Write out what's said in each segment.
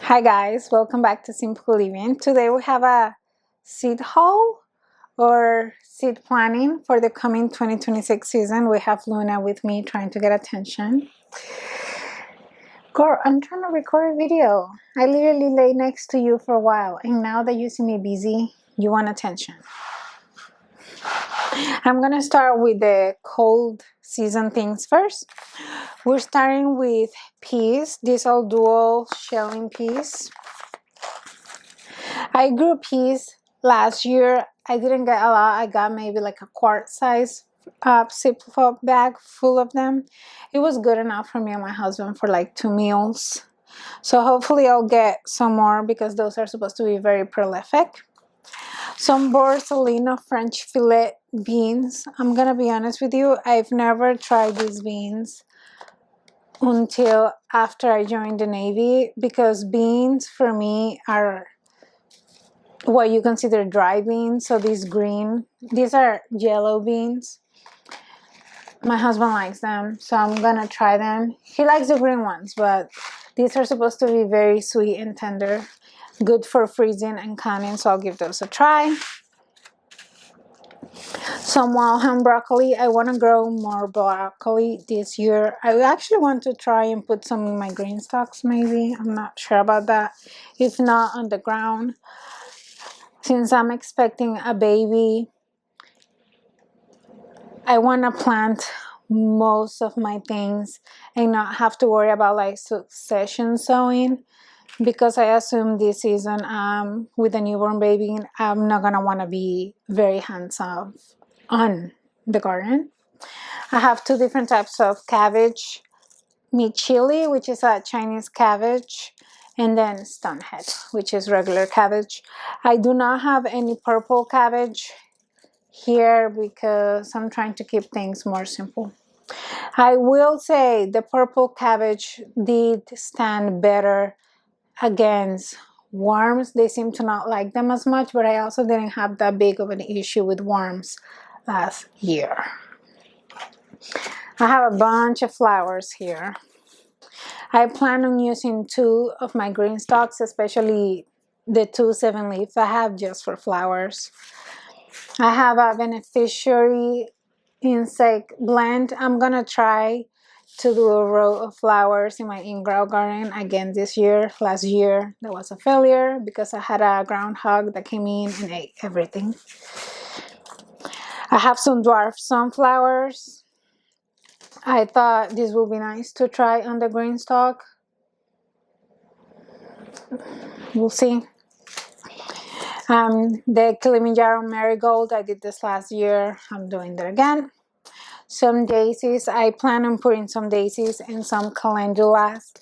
Hi guys, welcome back to Simple Living. Today we have a seed haul or seed planning for the coming 2026 season. We have Luna with me trying to get attention. Girl, I'm trying to record a video. I literally lay next to you for a while, and now that you see me busy, you want attention. I'm gonna start with the cold season things first. We're starting with peas. These are dual shelling peas. I grew peas last year. I didn't get a lot. I got maybe like a quart size Ziploc bag full of them. It was good enough for me and my husband for like 2 meals. So hopefully I'll get some more because those are supposed to be very prolific. Some Borsalino French fillet beans. I'm gonna be honest with you, I've never tried these beans until after I joined the Navy, because beans for me are what you consider dry beans. So these are yellow beans. My husband likes them, so I'm gonna try them. He likes the green ones, but these are supposed to be very sweet and tender, good for freezing and canning, so I'll give those a try. Some wild ham broccoli. I want to grow more broccoli this year. I actually want to try and put some in my green stalks, maybe. I'm not sure about that. If not, on the ground. Since I'm expecting a baby, I want to plant most of my things and not have to worry about like succession sowing, because I assume this season with a newborn baby, I'm not going to want to be very hands-off on the garden. I have 2 different types of cabbage. Mi chili, which is a Chinese cabbage, and then stonehead, which is regular cabbage. I do not have any purple cabbage here because I'm trying to keep things more simple. I will say the purple cabbage did stand better against worms. They seem to not like them as much, but I also didn't have that big of an issue with worms last year. I have a bunch of flowers here. I plan on using 2 of my green stalks, especially the 2 7-leaf I have just for flowers. I have a beneficiary insect blend. I'm gonna try to do a row of flowers in my in-ground garden again this year. Last year that was a failure because I had a groundhog that came in and ate everything. I have some dwarf sunflowers. I thought this would be nice to try on the green stalk. We'll see. The Kilimanjaro marigold, I did this last year. I'm doing that again. Some daisies. I plan on putting some daisies and some calendulas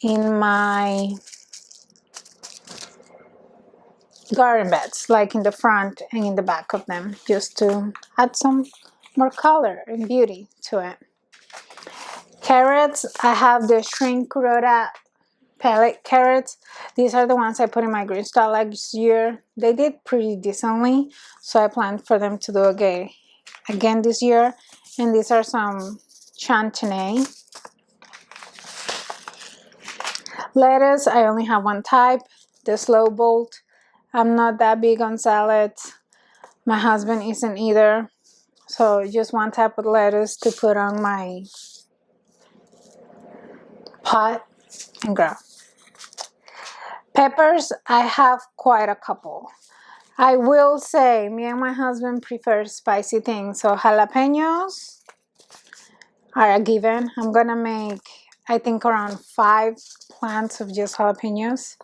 in my garden beds, like in the front and in the back of them, just to add some more color and beauty to it. Carrots. I have the Shrink Rhoda pellet carrots. These are the ones I put in my green stalk last year. They did pretty decently, so I plan for them to do again this year. And these are some chantenay. Lettuce, I only have 1 type, the slow bolt. I'm not that big on salads. My husband isn't either, so just 1 type of lettuce to put on my pot and grow. Peppers, I have quite a couple. I will say me and my husband prefer spicy things, so jalapenos are a given. I'm gonna make, I think, around 5 plants of just jalapenos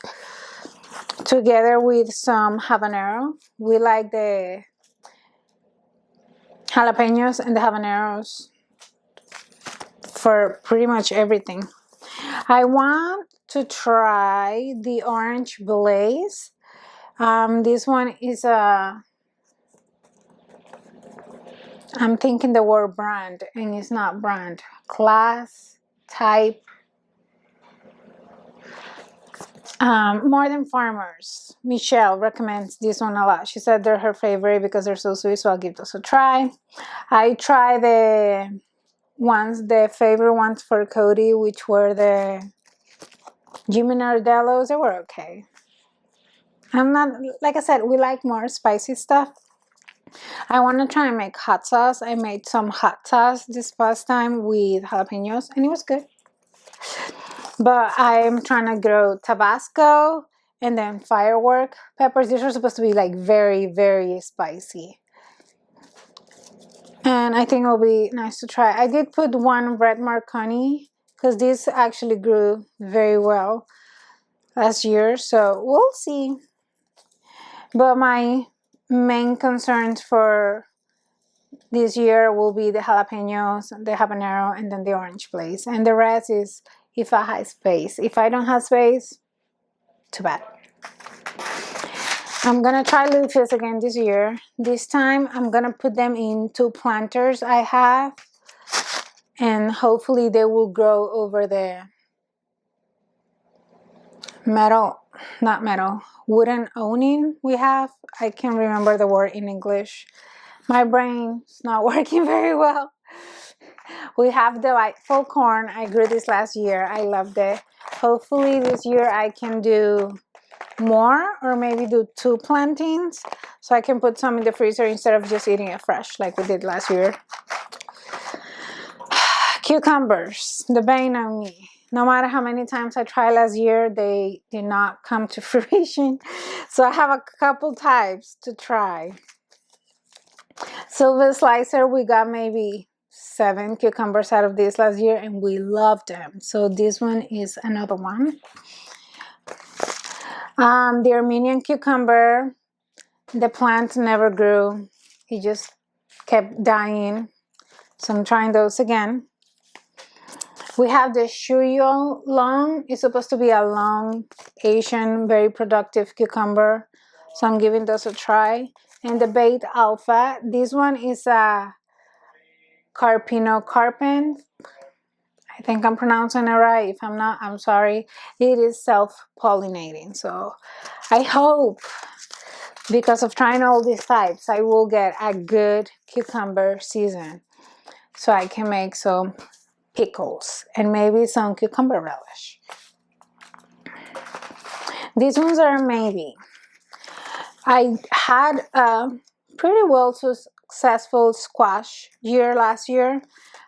together with some habanero. We like the jalapenos and the habaneros for pretty much everything. I want to try the orange blaze. This one is I'm thinking the word brand, and it's not brand. Class, type. Modern Farmers. Michelle recommends this one a lot. She said they're her favorite because they're so sweet, so I'll give those a try. I tried the favorite ones for Cody, which were the Jimmy Nardellos, they were okay. I'm not, like I said, we like more spicy stuff. I want to try and make hot sauce. I made some hot sauce this past time with jalapenos, and it was good. But I'm trying to grow Tabasco and then firework peppers. These are supposed to be like very, very spicy. And I think it'll be nice to try. I did put one red Marconi because this actually grew very well last year. So we'll see. But my main concerns for this year will be the jalapenos, the habanero, and then the orange blaze. And the rest is if I have space. If I don't have space, too bad. I'm gonna try leafies again this year. This time I'm gonna put them in 2 planters I have, and hopefully they will grow over the wooden awning we have. I can't remember the word in English. My brain's not working very well. We have delightful corn. I grew this last year. I loved it. Hopefully this year I can do more, or maybe do 2 plantings so I can put some in the freezer instead of just eating it fresh like we did last year. Cucumbers, the bane of me. No matter how many times I tried last year, they did not come to fruition. So I have a couple types to try. Silver slicer, we got maybe 7 cucumbers out of this last year, and we loved them. So this one is another one. The Armenian cucumber, the plant never grew. It just kept dying. So I'm trying those again. We have the Shuyo long. It's supposed to be a long Asian, very productive cucumber. So I'm giving those a try. And the Bait Alpha. This one is a Carpino. I think I'm pronouncing it right. If I'm not, I'm sorry. It is self-pollinating. So I hope, because of trying all these types, I will get a good cucumber season so I can make some pickles and maybe some cucumber relish. These ones are maybe. I had a pretty well successful squash year last year.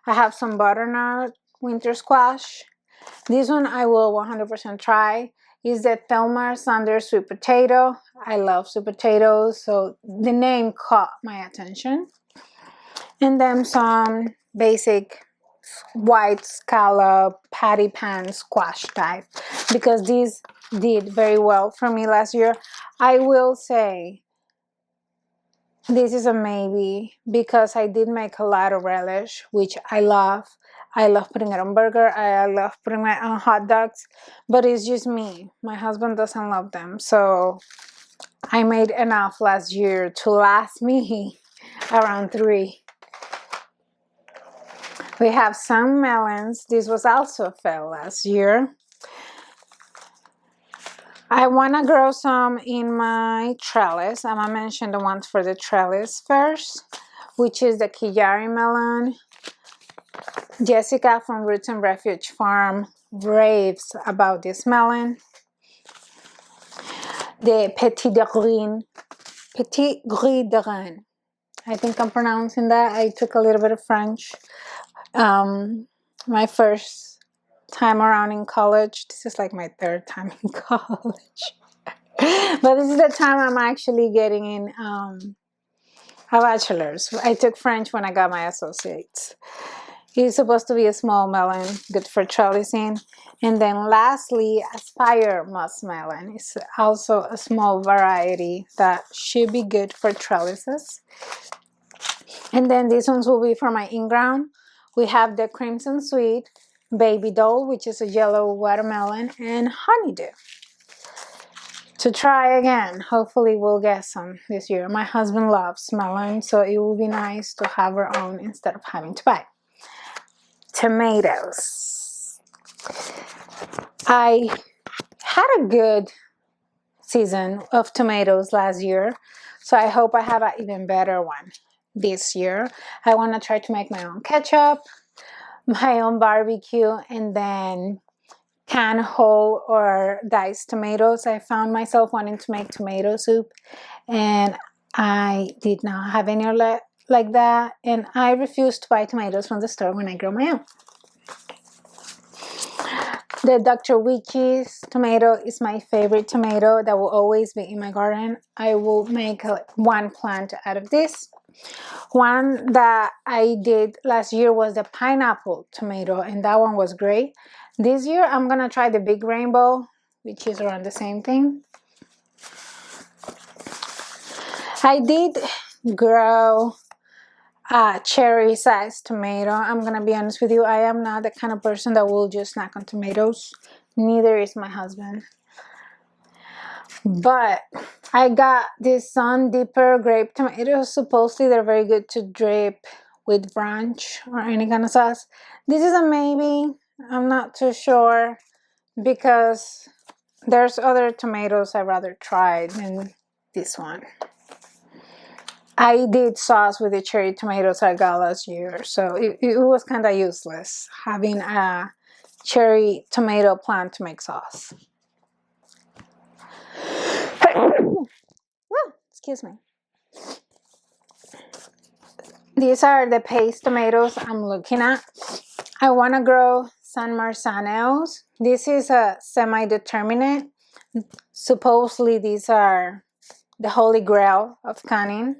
I have some butternut winter squash. This one I will 100% try. Is the Thelma Sanders sweet potato. I love sweet potatoes, so the name caught my attention. And then some basic white scallop patty pan squash type, because these did very well for me last year. I will say this is a maybe, because I did make a lot of relish, which I love. I love putting it on burger. I love putting it on hot dogs, but it's just me. My husband doesn't love them, so I made enough last year to last me around 3. We have some melons. This was also a fail last year. I want to grow some in my trellis. I'm going to mention the ones for the trellis first, which is the Kiyari melon. Jessica from Roots and Refuge Farm raves about this melon. The Petit Gris de Rennes. I think I'm pronouncing that. I took a little bit of French. My first time around in college. This is like my 3rd time in college. But this is the time I'm actually getting in a bachelor's. I took French when I got my associates. It's supposed to be a small melon, good for trellising. And then lastly, Aspire muskmelon is also a small variety that should be good for trellises. And then these ones will be for my in-ground. We have the Crimson Sweet, Baby Doll, which is a yellow watermelon, and Honeydew. To try again. Hopefully we'll get some this year. My husband loves melon, so it will be nice to have our own instead of having to buy. Tomatoes. I had a good season of tomatoes last year, so I hope I have an even better one this year. I want to try to make my own ketchup, my own barbecue, and then canned whole or diced tomatoes. I found myself wanting to make tomato soup, and I did not have any like that, and I refused to buy tomatoes from the store when I grow my own. The Dr. Witch's tomato is my favorite tomato that will always be in my garden. I will make one plant out of this. One that I did last year was the pineapple tomato, and that one was great. This year I'm gonna try the big rainbow, which is around the same thing. I did grow a cherry sized tomato. I'm gonna be honest with you, I am not the kind of person that will just snack on tomatoes. Neither is my husband. But I got these Sun Dipper grape tomatoes. Supposedly they're very good to drip with brunch or any kind of sauce. This is a maybe. I'm not too sure because there's other tomatoes I'd rather try than this one. I did sauce with the cherry tomatoes I got last year, so it was kind of useless having a cherry tomato plant to make sauce. Excuse me. These are the paste tomatoes I'm looking at. I want to grow San Marzanos. This is a semi-determinate. Supposedly these are the holy grail of canning.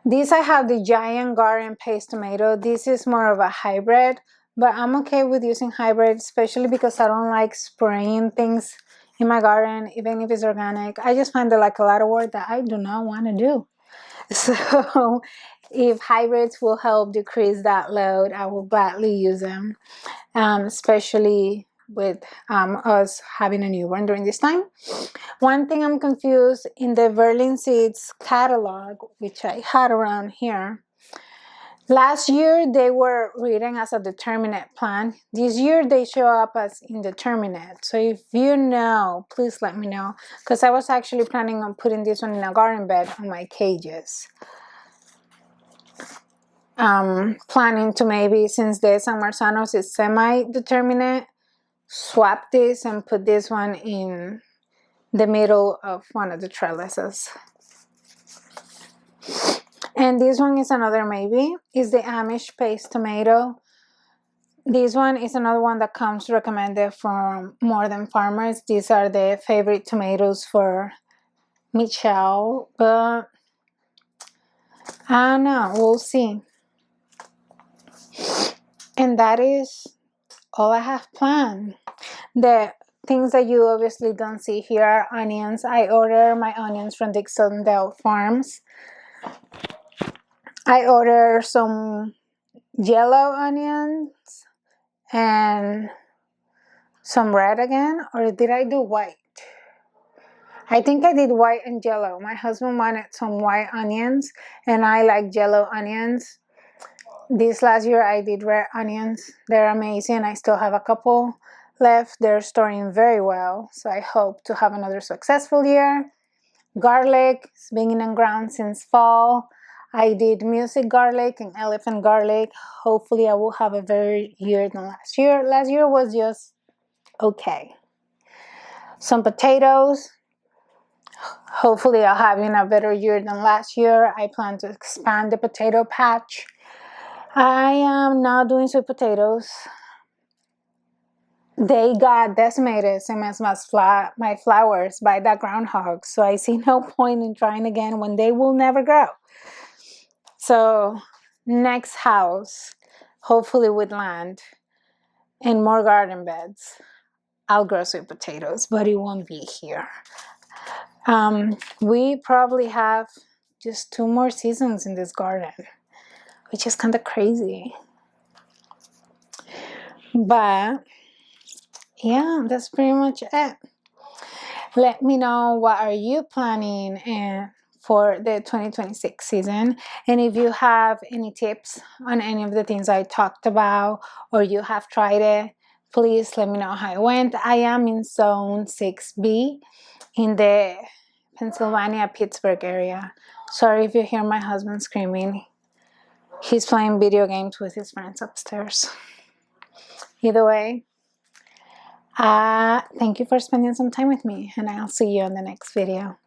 These I have the giant garden paste tomato. This is more of a hybrid, but I'm okay with using hybrid, especially because I don't like spraying things in my garden, even if it's organic. I just find it like a lot of work that I do not want to do. So if hybrids will help decrease that load, I will gladly use them, especially with us having a newborn during this time. One thing I'm confused, in the Berlin Seeds catalog, which I had around here, last year they were written as a determinate plant. This year they show up as indeterminate. So if you know, please let me know, because I was actually planning on putting this one in a garden bed on my cages. Planning to maybe, since the San Marzanos is semi-determinate, swap this and put this one in the middle of one of the trellises. And this one is another maybe, is the Amish paste tomato. This one is another one that comes recommended from More Than Farmers. These are the favorite tomatoes for Michelle, but I don't know, we'll see. And that is all I have planned. The things that you obviously don't see here are onions. I order my onions from Dixondale Farms. I order some yellow onions and some red again, or did I do white? I think I did white and yellow. My husband wanted some white onions, and I like yellow onions. This last year I did red onions. They're amazing. I still have a couple left. They're storing very well, so I hope to have another successful year. Garlic, it's been in the ground since fall. I did music garlic and elephant garlic. Hopefully I will have a better year than last year. Last year was just okay. Some potatoes. Hopefully I'll have a better year than last year. I plan to expand the potato patch. I am now doing sweet potatoes. They got decimated, same as my flowers, by that groundhog. So I see no point in trying again when they will never grow. So next house, hopefully with land and more garden beds, I'll grow sweet potatoes, but it won't be here. We probably have just 2 more seasons in this garden, which is kind of crazy. But yeah, that's pretty much it. Let me know what are you planning for the 2026 season, and if you have any tips on any of the things I talked about, or you have tried it, please let me know how it went. I am in zone 6B in the Pennsylvania, Pittsburgh area. Sorry if you hear my husband screaming. He's playing video games with his friends upstairs. Either way, Thank you for spending some time with me, and I'll see you in the next video.